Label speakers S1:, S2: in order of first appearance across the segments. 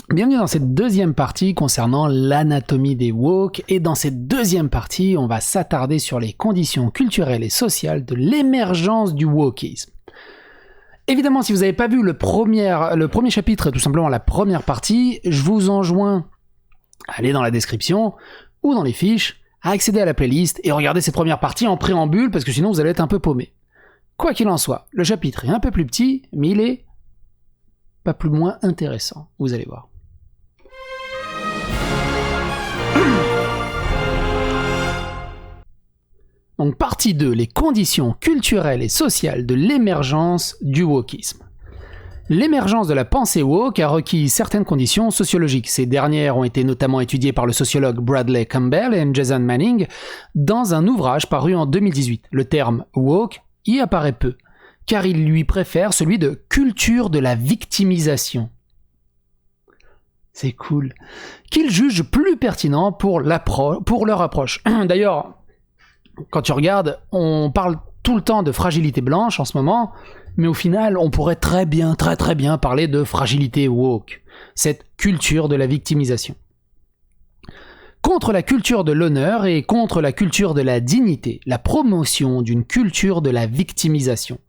S1: Bienvenue dans cette deuxième partie concernant l'anatomie des woke, et dans cette deuxième partie, on va s'attarder sur les conditions culturelles et sociales de l'émergence du wokisme. Évidemment, si vous n'avez pas vu le premier chapitre, tout simplement la première partie, je vous enjoins à aller dans la description ou dans les fiches, à accéder à la playlist et regarder cette première partie en préambule, parce que sinon vous allez être un peu paumé. Quoi qu'il en soit, le chapitre est un peu plus petit, mais il est pas plus moins intéressant, vous allez voir. Donc partie 2, les conditions culturelles et sociales de l'émergence du wokisme. L'émergence de la pensée woke a requis certaines conditions sociologiques. Ces dernières ont été notamment étudiées par le sociologue Bradley Campbell et Jason Manning dans un ouvrage paru en 2018. Le terme woke y apparaît peu, car il lui préfère celui de culture de la victimisation. C'est cool. Qu'il juge plus pertinent pour leur approche. D'ailleurs, quand tu regardes, on parle tout le temps de fragilité blanche en ce moment, mais au final, on pourrait très bien parler de fragilité woke, cette culture de la victimisation. Contre la culture de l'honneur et contre la culture de la dignité, la promotion d'une culture de la victimisation.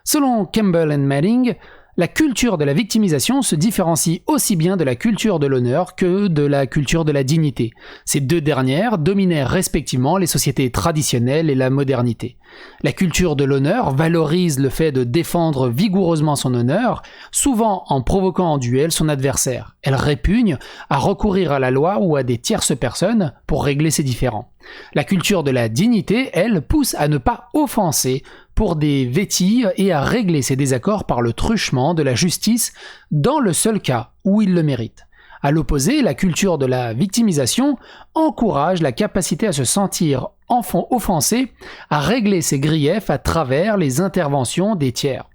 S1: Selon Campbell et Manning, la culture de la victimisation se différencie aussi bien de la culture de l'honneur que de la culture de la dignité. Ces deux dernières dominaient respectivement les sociétés traditionnelles et la modernité. La culture de l'honneur valorise le fait de défendre vigoureusement son honneur, souvent en provoquant en duel son adversaire. Elle répugne à recourir à la loi ou à des tierces personnes pour régler ses différends. La culture de la dignité, elle, pousse à ne pas offenser pour des vétilles et à régler ses désaccords par le truchement de la justice dans le seul cas où il le mérite. À l'opposé, la culture de la victimisation encourage la capacité à se sentir offensé, à régler ses griefs à travers les interventions des tiers.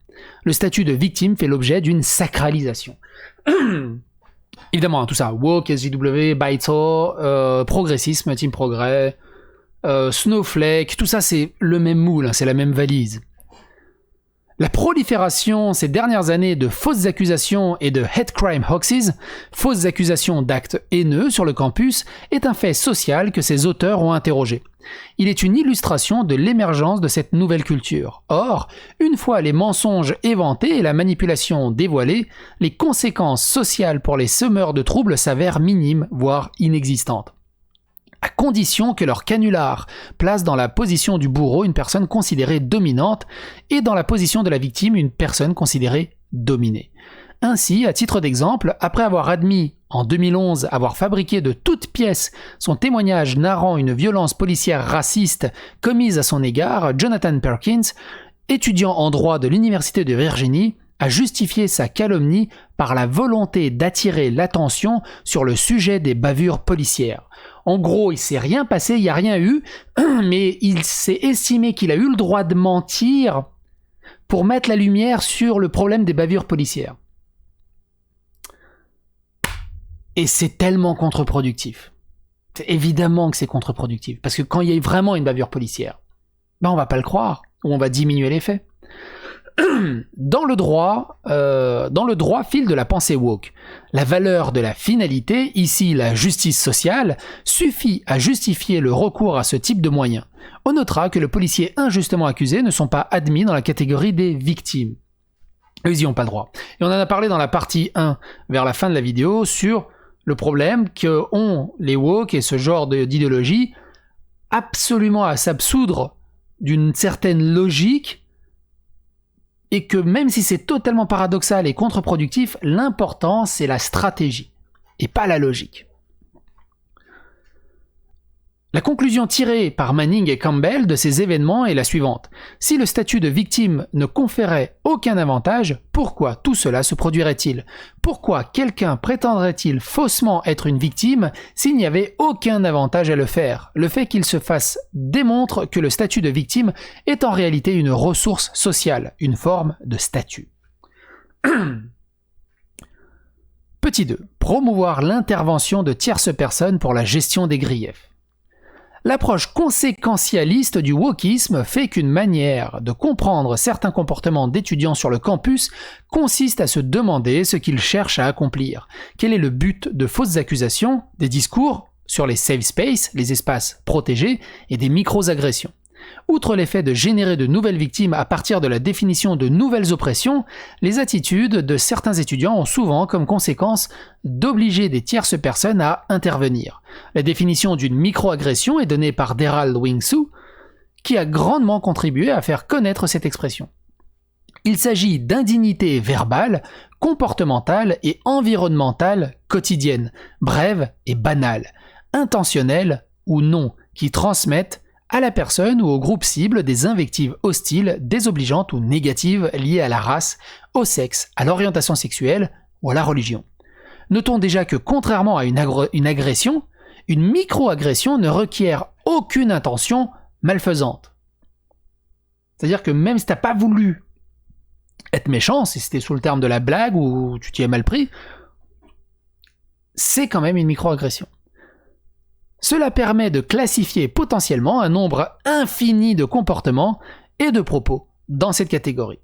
S1: Le statut de victime fait l'objet d'une sacralisation. Évidemment, tout ça, woke, SJW, Baito, progressisme, Team Progrès, Snowflake, tout ça c'est le même moule, c'est la même valise. La prolifération ces dernières années de fausses accusations et de hate crime hoaxes, fausses accusations d'actes haineux sur le campus, est un fait social que ces auteurs ont interrogé. Il est une illustration de l'émergence de cette nouvelle culture. Or, une fois les mensonges éventés et la manipulation dévoilée, les conséquences sociales pour les semeurs de troubles s'avèrent minimes, voire inexistantes. À condition que leur canular place dans la position du bourreau une personne considérée dominante et dans la position de la victime une personne considérée dominée. Ainsi, à titre d'exemple, après avoir admis en 2011 avoir fabriqué de toutes pièces son témoignage narrant une violence policière raciste commise à son égard, Jonathan Perkins, étudiant en droit de l'Université de Virginie, a justifié sa calomnie par la volonté d'attirer l'attention sur le sujet des bavures policières. En gros, il s'est rien passé, il n'y a rien eu, mais il s'est estimé qu'il a eu le droit de mentir pour mettre la lumière sur le problème des bavures policières. Et c'est tellement contre-productif. C'est évidemment que c'est contre-productif, parce que quand il y a vraiment une bavure policière, on va pas le croire, ou on va diminuer les faits. Dans le droit fil de la pensée woke, la valeur de la finalité, ici la justice sociale, suffit à justifier le recours à ce type de moyens. On notera que les policiers injustement accusés ne sont pas admis dans la catégorie des victimes. Eux, ils n'y ont pas le droit. Et on en a parlé dans la partie 1, vers la fin de la vidéo, sur le problème qu'ont les woke et ce genre d'idéologie absolument à s'absoudre d'une certaine logique, et que même si c'est totalement paradoxal et contre-productif, l'important c'est la stratégie, et pas la logique. La conclusion tirée par Manning et Campbell de ces événements est la suivante. Si le statut de victime ne conférait aucun avantage, pourquoi tout cela se produirait-il ? Pourquoi quelqu'un prétendrait-il faussement être une victime s'il n'y avait aucun avantage à le faire ? Le fait qu'il se fasse démontre que le statut de victime est en réalité une ressource sociale, une forme de statut. Petit 2. Promouvoir l'intervention de tierces personnes pour la gestion des griefs. L'approche conséquentialiste du wokisme fait qu'une manière de comprendre certains comportements d'étudiants sur le campus consiste à se demander ce qu'ils cherchent à accomplir. Quel est le but de fausses accusations, des discours sur les safe spaces, les espaces protégés, et des micro-agressions. Outre l'effet de générer de nouvelles victimes à partir de la définition de nouvelles oppressions, les attitudes de certains étudiants ont souvent comme conséquence d'obliger des tierces personnes à intervenir. La définition d'une micro-agression est donnée par Derald Wing-Soo, qui a grandement contribué à faire connaître cette expression. Il s'agit d'indignité verbale, comportementale et environnementale quotidienne, brève et banale, intentionnelle ou non, qui transmettent à la personne ou au groupe cible des invectives hostiles, désobligeantes ou négatives liées à la race, au sexe, à l'orientation sexuelle ou à la religion. Notons déjà que contrairement à une agression, une micro-agression ne requiert aucune intention malfaisante. C'est-à-dire que même si t'as pas voulu être méchant, si c'était sous le terme de la blague ou tu t'y es mal pris, c'est quand même une micro-agression. Cela permet de classifier potentiellement un nombre infini de comportements et de propos dans cette catégorie.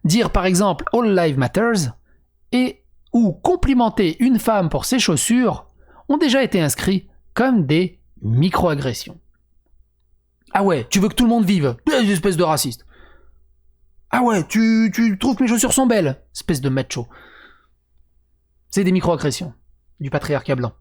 S1: Dire par exemple « All Lives Matters » ou complimenter une femme pour ses chaussures ont déjà été inscrits comme des micro-agressions. Ah ouais, tu veux que tout le monde vive, espèce de raciste. Ah ouais, tu trouves que mes chaussures sont belles, espèce de macho. C'est des micro-agressions du patriarcat blanc.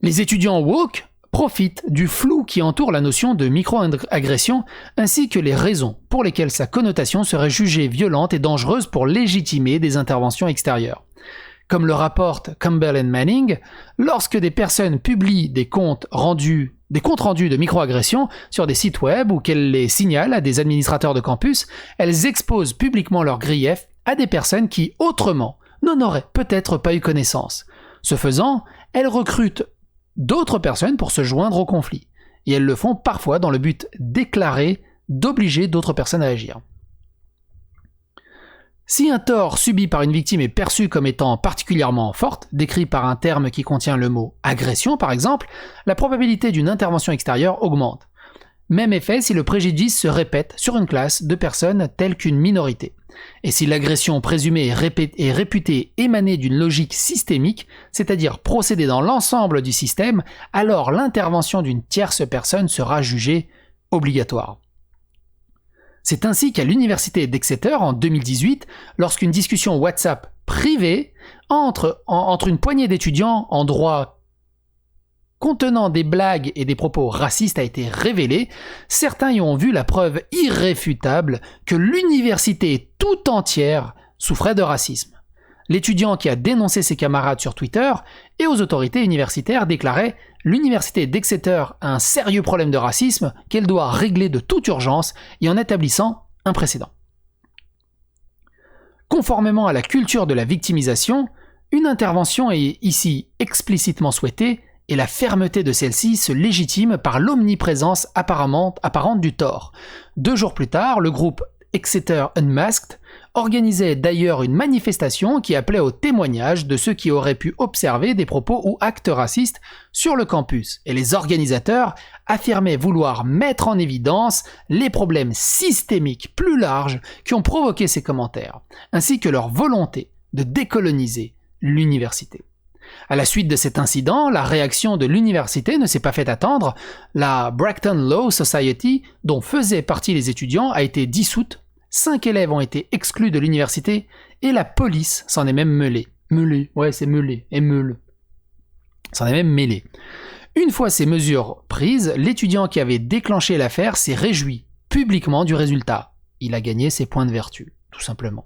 S1: Les étudiants woke profitent du flou qui entoure la notion de micro-agression ainsi que les raisons pour lesquelles sa connotation serait jugée violente et dangereuse pour légitimer des interventions extérieures. Comme le rapporte Campbell & Manning, lorsque des personnes publient des comptes rendus de micro-agressions sur des sites web ou qu'elles les signalent à des administrateurs de campus, elles exposent publiquement leurs griefs à des personnes qui, autrement, n'en auraient peut-être pas eu connaissance. Ce faisant, elles recrutent d'autres personnes pour se joindre au conflit, et elles le font parfois dans le but déclaré d'obliger d'autres personnes à agir. Si un tort subi par une victime est perçu comme étant particulièrement forte, décrit par un terme qui contient le mot « agression » par exemple, la probabilité d'une intervention extérieure augmente. Même effet si le préjudice se répète sur une classe de personnes telles qu'une minorité. Et si l'agression présumée est réputée émaner d'une logique systémique, c'est-à-dire procéder dans l'ensemble du système, alors l'intervention d'une tierce personne sera jugée obligatoire. C'est ainsi qu'à l'université d'Exeter en 2018, lorsqu'une discussion WhatsApp privée entre une poignée d'étudiants en droit contenant des blagues et des propos racistes a été révélée, certains y ont vu la preuve irréfutable que l'université tout entière souffrait de racisme. L'étudiant qui a dénoncé ses camarades sur Twitter et aux autorités universitaires déclarait « L'université d'Exeter a un sérieux problème de racisme qu'elle doit régler de toute urgence et en établissant un précédent. » Conformément à la culture de la victimisation, une intervention est ici explicitement souhaitée et la fermeté de celle-ci se légitime par l'omniprésence apparente du tort. 2 jours plus tard, le groupe Exeter Unmasked organisait d'ailleurs une manifestation qui appelait au témoignage de ceux qui auraient pu observer des propos ou actes racistes sur le campus, et les organisateurs affirmaient vouloir mettre en évidence les problèmes systémiques plus larges qui ont provoqué ces commentaires, ainsi que leur volonté de décoloniser l'université. À la suite de cet incident, la réaction de l'université ne s'est pas fait attendre. La Bracton Law Society, dont faisaient partie les étudiants, a été dissoute, 5 élèves ont été exclus de l'université, et la police s'en est même mêlée. Mêlée, ouais, c'est mêlée, et meule. S'en est même mêlée. Une fois ces mesures prises, l'étudiant qui avait déclenché l'affaire s'est réjoui publiquement du résultat. Il a gagné ses points de vertu, tout simplement.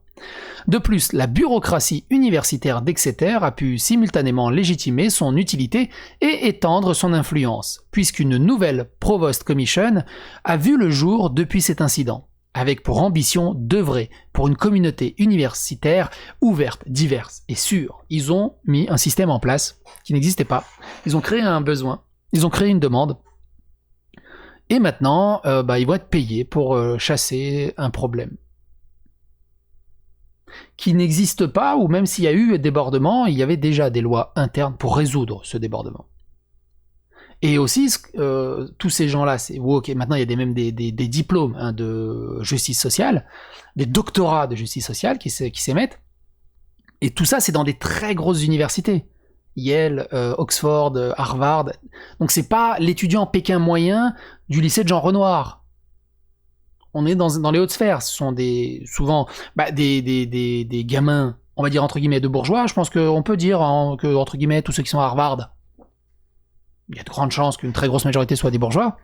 S1: De plus, la bureaucratie universitaire d'Exeter a pu simultanément légitimer son utilité et étendre son influence, puisqu'une nouvelle Provost Commission a vu le jour depuis cet incident, avec pour ambition d'œuvrer pour une communauté universitaire ouverte, diverse et sûre. Ils ont mis un système en place qui n'existait pas. Ils ont créé un besoin, ils ont créé une demande, et maintenant, ils vont être payés pour chasser un problème qui n'existe pas, ou même s'il y a eu débordement, il y avait déjà des lois internes pour résoudre ce débordement. Et aussi, tous ces gens-là, c'est woke, et maintenant il y a même des diplômes de justice sociale, des doctorats de justice sociale qui s'émettent, et tout ça c'est dans des très grosses universités. Yale, Oxford, Harvard. Donc c'est pas l'étudiant pékin moyen du lycée de Jean Renoir. On est dans les hautes sphères. Ce sont souvent des gamins, on va dire entre guillemets, de bourgeois. Je pense qu'on peut dire que, entre guillemets, tous ceux qui sont à Harvard, il y a de grandes chances qu'une très grosse majorité soit des bourgeois.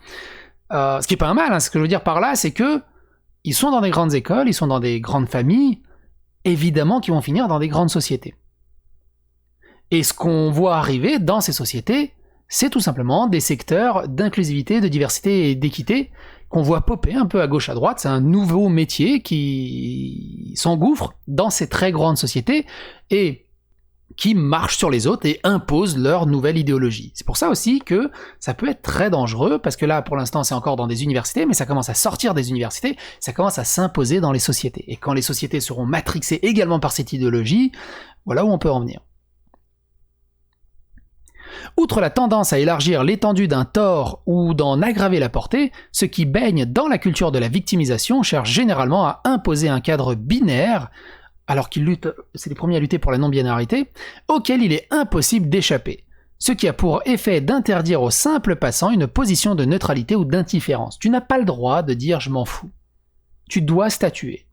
S1: Ce qui est pas un mal, hein. Ce que je veux dire par là, c'est que ils sont dans des grandes écoles, ils sont dans des grandes familles, évidemment qu'ils vont finir dans des grandes sociétés. Et ce qu'on voit arriver dans ces sociétés, c'est tout simplement des secteurs d'inclusivité, de diversité et d'équité qu'on voit popper un peu à gauche à droite. C'est un nouveau métier qui s'engouffre dans ces très grandes sociétés et qui marchent sur les autres et imposent leur nouvelle idéologie. C'est pour ça aussi que ça peut être très dangereux, parce que là, pour l'instant, c'est encore dans des universités, mais ça commence à sortir des universités, ça commence à s'imposer dans les sociétés. Et quand les sociétés seront matrixées également par cette idéologie, voilà où on peut en venir. Outre la tendance à élargir l'étendue d'un tort ou d'en aggraver la portée, ceux qui baignent dans la culture de la victimisation cherchent généralement à imposer un cadre binaire, alors qu'ils luttent, c'est les premiers à lutter pour la non-binarité, auquel il est impossible d'échapper. Ce qui a pour effet d'interdire aux simples passants une position de neutralité ou d'indifférence. Tu n'as pas le droit de dire « je m'en fous ». Tu dois statuer.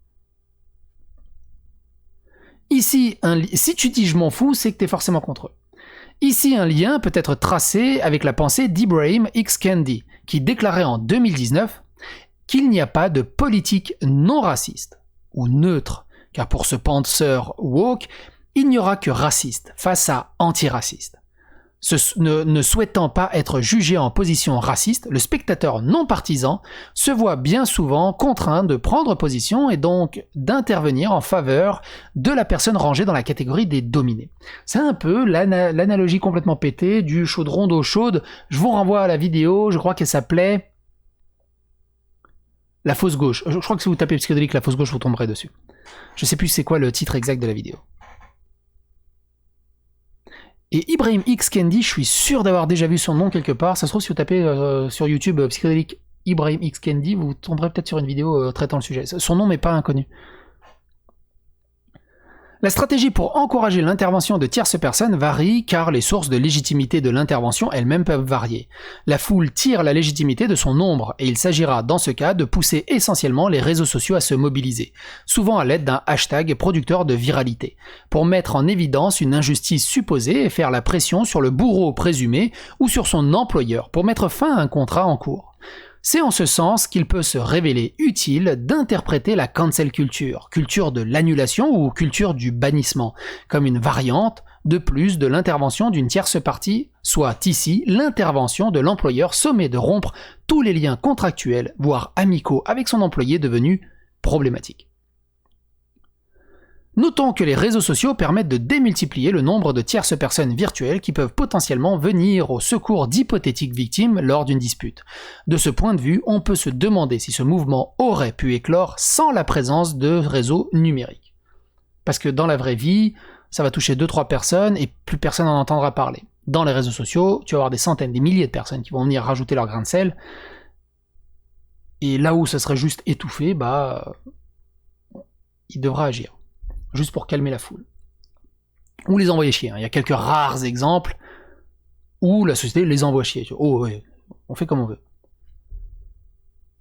S1: Ici, si tu dis « je m'en fous », c'est que tu es forcément contre eux. Ici, un lien peut être tracé avec la pensée d'Ibram X. Kendi, qui déclarait en 2019 qu'il n'y a pas de politique non raciste, ou neutre, car pour ce penseur woke, il n'y aura que raciste face à antiraciste. Ne souhaitant pas être jugé en position raciste, le spectateur non partisan se voit bien souvent contraint de prendre position et donc d'intervenir en faveur de la personne rangée dans la catégorie des dominés. C'est un peu l'analogie complètement pétée du chaudron d'eau chaude. Je vous renvoie à la vidéo, je crois qu'elle s'appelait La fausse gauche. Je crois que si vous tapez psychédélique La fausse gauche, vous tomberez dessus. Je sais plus c'est quoi le titre exact de la vidéo. Et Ibram X. Kendi, je suis sûr d'avoir déjà vu son nom quelque part. Ça se trouve, si vous tapez sur YouTube psychédélique Ibram X. Kendi, vous tomberez peut-être sur une vidéo traitant le sujet. Son nom n'est pas inconnu. La stratégie pour encourager l'intervention de tierces personnes varie car les sources de légitimité de l'intervention elles-mêmes peuvent varier. La foule tire la légitimité de son nombre et il s'agira dans ce cas de pousser essentiellement les réseaux sociaux à se mobiliser, souvent à l'aide d'un hashtag producteur de viralité, pour mettre en évidence une injustice supposée et faire la pression sur le bourreau présumé ou sur son employeur pour mettre fin à un contrat en cours. C'est en ce sens qu'il peut se révéler utile d'interpréter la cancel culture, culture de l'annulation ou culture du bannissement, comme une variante de plus de l'intervention d'une tierce partie, soit ici l'intervention de l'employeur sommé de rompre tous les liens contractuels, voire amicaux avec son employé devenu problématique. Notons que les réseaux sociaux permettent de démultiplier le nombre de tierces personnes virtuelles qui peuvent potentiellement venir au secours d'hypothétiques victimes lors d'une dispute. De ce point de vue, on peut se demander si ce mouvement aurait pu éclore sans la présence de réseaux numériques. Parce que dans la vraie vie, ça va toucher 2-3 personnes et plus personne n'en entendra parler. Dans les réseaux sociaux, tu vas avoir des centaines, des milliers de personnes qui vont venir rajouter leur grain de sel. Et là où ça serait juste étouffé, il devra agir. Juste pour calmer la foule. Ou les envoyer chier. Il y a quelques rares exemples où la société les envoie chier. Oh ouais, on fait comme on veut.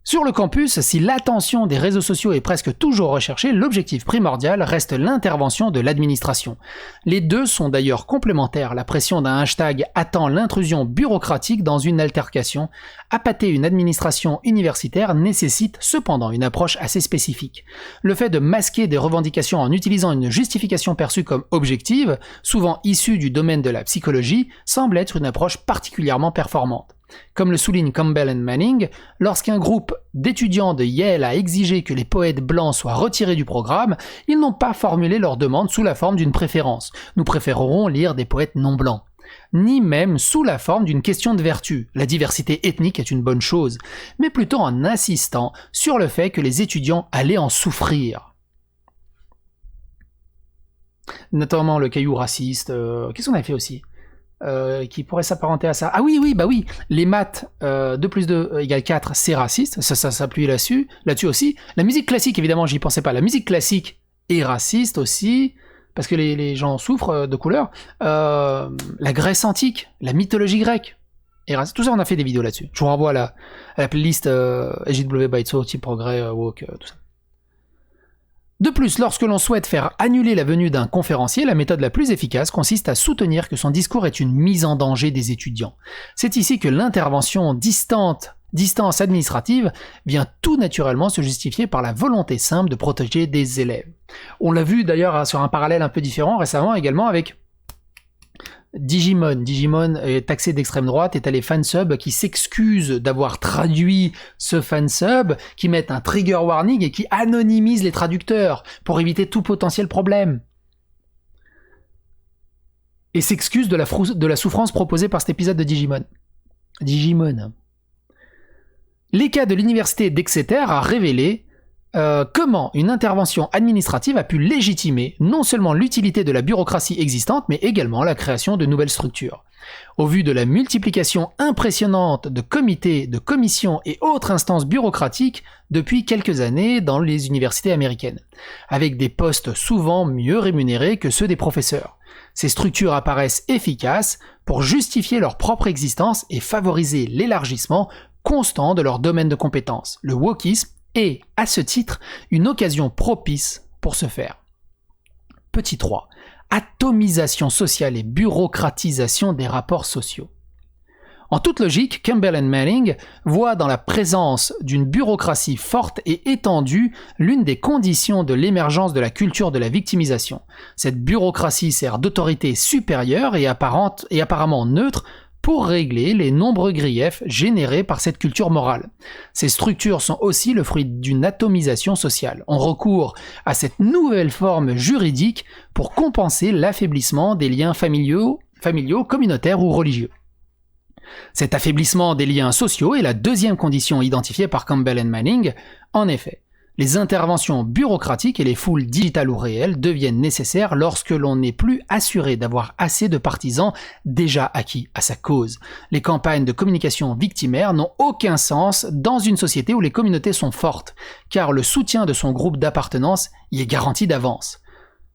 S1: Sur le campus, si l'attention des réseaux sociaux est presque toujours recherchée, l'objectif primordial reste l'intervention de l'administration. Les deux sont d'ailleurs complémentaires. La pression d'un hashtag attend l'intrusion bureaucratique dans une altercation. Appâter une administration universitaire nécessite cependant une approche assez spécifique. Le fait de masquer des revendications en utilisant une justification perçue comme objective, souvent issue du domaine de la psychologie, semble être une approche particulièrement performante. Comme le souligne Campbell et Manning, lorsqu'un groupe d'étudiants de Yale a exigé que les poètes blancs soient retirés du programme, ils n'ont pas formulé leur demande sous la forme d'une préférence. Nous préférerons lire des poètes non blancs. Ni même sous la forme d'une question de vertu. La diversité ethnique est une bonne chose, mais plutôt en insistant sur le fait que les étudiants allaient en souffrir. Notamment le caillou raciste. Qu'est-ce qu'on avait fait aussi ? qui pourrait s'apparenter à ça. Ah oui, bah oui, les maths, 2 plus 2 égale 4, c'est raciste, ça s'appuie là-dessus aussi. La musique classique, évidemment, j'y pensais pas, la musique classique est raciste aussi, parce que les gens souffrent de couleur. La Grèce antique, la mythologie grecque, et tout ça, on a fait des vidéos là-dessus. Je vous renvoie à la playlist SJW Baitso, type progrès, woke, tout ça. De plus, lorsque l'on souhaite faire annuler la venue d'un conférencier, la méthode la plus efficace consiste à soutenir que son discours est une mise en danger des étudiants. C'est ici que l'intervention distance administrative vient tout naturellement se justifier par la volonté simple de protéger des élèves. On l'a vu d'ailleurs sur un parallèle un peu différent récemment également avec Digimon. Digimon est taxé d'extrême droite et t'as les fansubs qui s'excusent d'avoir traduit ce fansub, qui mettent un trigger warning et qui anonymisent les traducteurs pour éviter tout potentiel problème. Et s'excusent de la souffrance proposée par cet épisode de Digimon. Les cas de l'université d'Exeter a révélé comment une intervention administrative a pu légitimer non seulement l'utilité de la bureaucratie existante, mais également la création de nouvelles structures. Au vu de la multiplication impressionnante de comités, de commissions et autres instances bureaucratiques depuis quelques années dans les universités américaines, avec des postes souvent mieux rémunérés que ceux des professeurs. Ces structures apparaissent efficaces pour justifier leur propre existence et favoriser l'élargissement constant de leur domaine de compétences. Le wokisme est, à ce titre, une occasion propice pour ce faire. Petit 3. Atomisation sociale et bureaucratisation des rapports sociaux. En toute logique, Campbell and Manning voit dans la présence d'une bureaucratie forte et étendue l'une des conditions de l'émergence de la culture de la victimisation. Cette bureaucratie sert d'autorité supérieure et apparemment neutre pour régler les nombreux griefs générés par cette culture morale. Ces structures sont aussi le fruit d'une atomisation sociale. On recourt à cette nouvelle forme juridique pour compenser l'affaiblissement des liens familiaux, communautaires ou religieux. Cet affaiblissement des liens sociaux est la deuxième condition identifiée par Campbell and Manning. En effet, les interventions bureaucratiques et les foules digitales ou réelles deviennent nécessaires lorsque l'on n'est plus assuré d'avoir assez de partisans déjà acquis à sa cause. Les campagnes de communication victimaire n'ont aucun sens dans une société où les communautés sont fortes, car le soutien de son groupe d'appartenance y est garanti d'avance.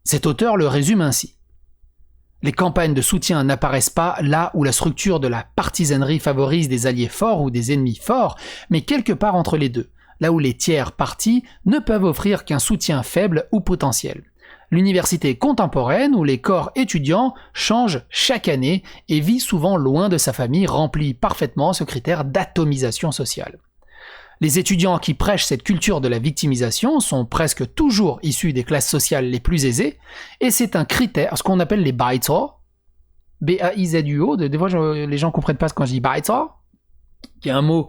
S1: Cet auteur le résume ainsi. Les campagnes de soutien n'apparaissent pas là où la structure de la partisanerie favorise des alliés forts ou des ennemis forts, mais quelque part entre les deux, là où les tiers partis ne peuvent offrir qu'un soutien faible ou potentiel. L'université contemporaine où les corps étudiants changent chaque année et vit souvent loin de sa famille remplit parfaitement ce critère d'atomisation sociale. Les étudiants qui prêchent cette culture de la victimisation sont presque toujours issus des classes sociales les plus aisées, et c'est un critère, ce qu'on appelle les Baizo, B-A-I-Z-U-O, des fois les gens ne comprennent pas quand je dis Baizo, qui est un mot,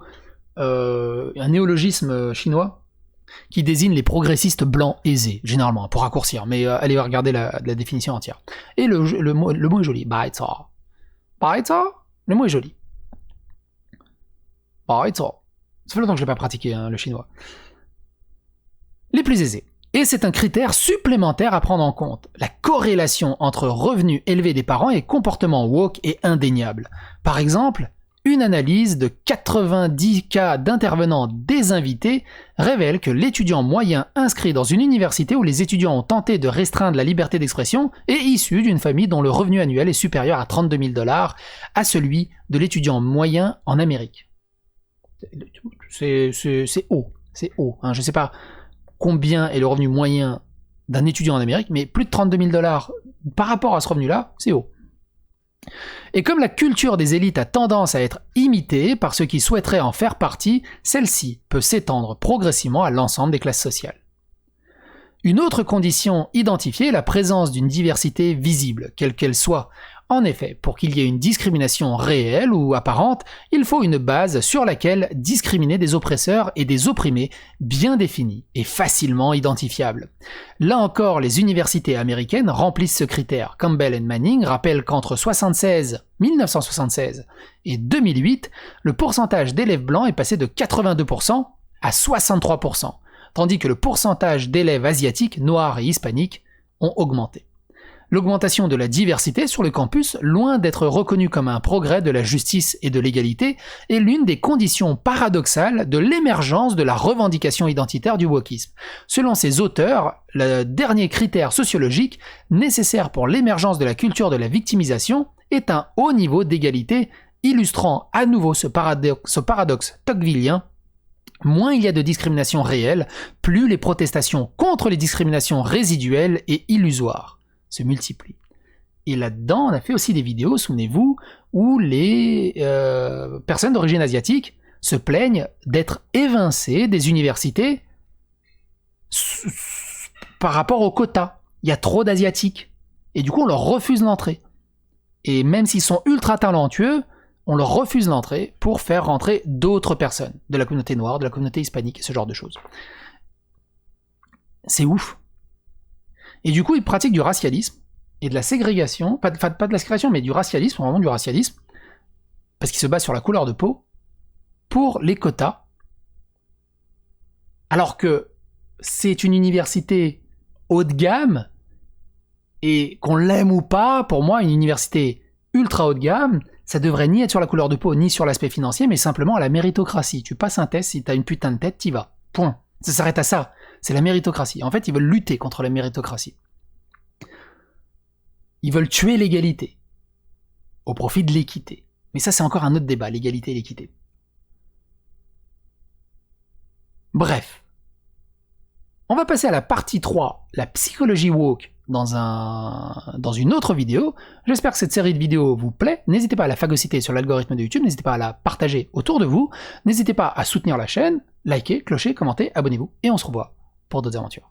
S1: un néologisme chinois, qui désigne les progressistes blancs aisés, généralement, pour raccourcir, mais allez regarder la définition entière. Et le mot est joli, Baizo. Baizo, le mot est joli. Baizo. Ça fait longtemps que je ne l'ai pas pratiqué, le chinois. Les plus aisés. Et c'est un critère supplémentaire à prendre en compte. La corrélation entre revenus élevés des parents et comportement woke est indéniable. Par exemple, une analyse de 90 cas d'intervenants désinvités révèle que l'étudiant moyen inscrit dans une université où les étudiants ont tenté de restreindre la liberté d'expression est issu d'une famille dont le revenu annuel est supérieur à 32 000 $ à celui de l'étudiant moyen en Amérique. C'est haut, hein. Je ne sais pas combien est le revenu moyen d'un étudiant en Amérique, mais plus de 32 000 $ par rapport à ce revenu-là, c'est haut. Et comme la culture des élites a tendance à être imitée par ceux qui souhaiteraient en faire partie, celle-ci peut s'étendre progressivement à l'ensemble des classes sociales. Une autre condition identifiée est la présence d'une diversité visible, quelle qu'elle soit. En effet, pour qu'il y ait une discrimination réelle ou apparente, il faut une base sur laquelle discriminer des oppresseurs et des opprimés bien définis et facilement identifiables. Là encore, les universités américaines remplissent ce critère. Campbell and Manning rappellent qu'entre 1976 et 2008, le pourcentage d'élèves blancs est passé de 82% à 63%, tandis que le pourcentage d'élèves asiatiques, noirs et hispaniques ont augmenté. L'augmentation de la diversité sur le campus, loin d'être reconnue comme un progrès de la justice et de l'égalité, est l'une des conditions paradoxales de l'émergence de la revendication identitaire du wokisme. Selon ces auteurs, le dernier critère sociologique nécessaire pour l'émergence de la culture de la victimisation est un haut niveau d'égalité, illustrant à nouveau ce paradoxe tocquevillien. Moins il y a de discrimination réelle, plus les protestations contre les discriminations résiduelles et illusoires se multiplient. Et là-dedans, on a fait aussi des vidéos, souvenez-vous, où les personnes d'origine asiatique se plaignent d'être évincées des universités par rapport aux quotas. Il y a trop d'asiatiques. Et du coup, on leur refuse l'entrée. Et même s'ils sont ultra talentueux, on leur refuse l'entrée pour faire rentrer d'autres personnes, de la communauté noire, de la communauté hispanique, ce genre de choses. C'est ouf. Et du coup, ils pratiquent du racialisme et de la ségrégation, pas de la ségrégation, mais du racialisme, vraiment du racialisme, parce qu'ils se basent sur la couleur de peau, pour les quotas, alors que c'est une université haut de gamme, et qu'on l'aime ou pas, pour moi, une université ultra haut de gamme, ça devrait ni être sur la couleur de peau, ni sur l'aspect financier, mais simplement à la méritocratie. Tu passes un test, si t'as une putain de tête, t'y vas. Point. Ça s'arrête à ça. C'est la méritocratie. En fait, ils veulent lutter contre la méritocratie. Ils veulent tuer l'égalité au profit de l'équité. Mais ça, c'est encore un autre débat, l'égalité et l'équité. Bref. On va passer à la partie 3, la psychologie woke, dans une autre vidéo. J'espère que cette série de vidéos vous plaît. N'hésitez pas à la phagocyter sur l'algorithme de YouTube, n'hésitez pas à la partager autour de vous, n'hésitez pas à soutenir la chaîne, liker, clocher, commenter, abonnez-vous, et on se revoit pour d'autres aventures.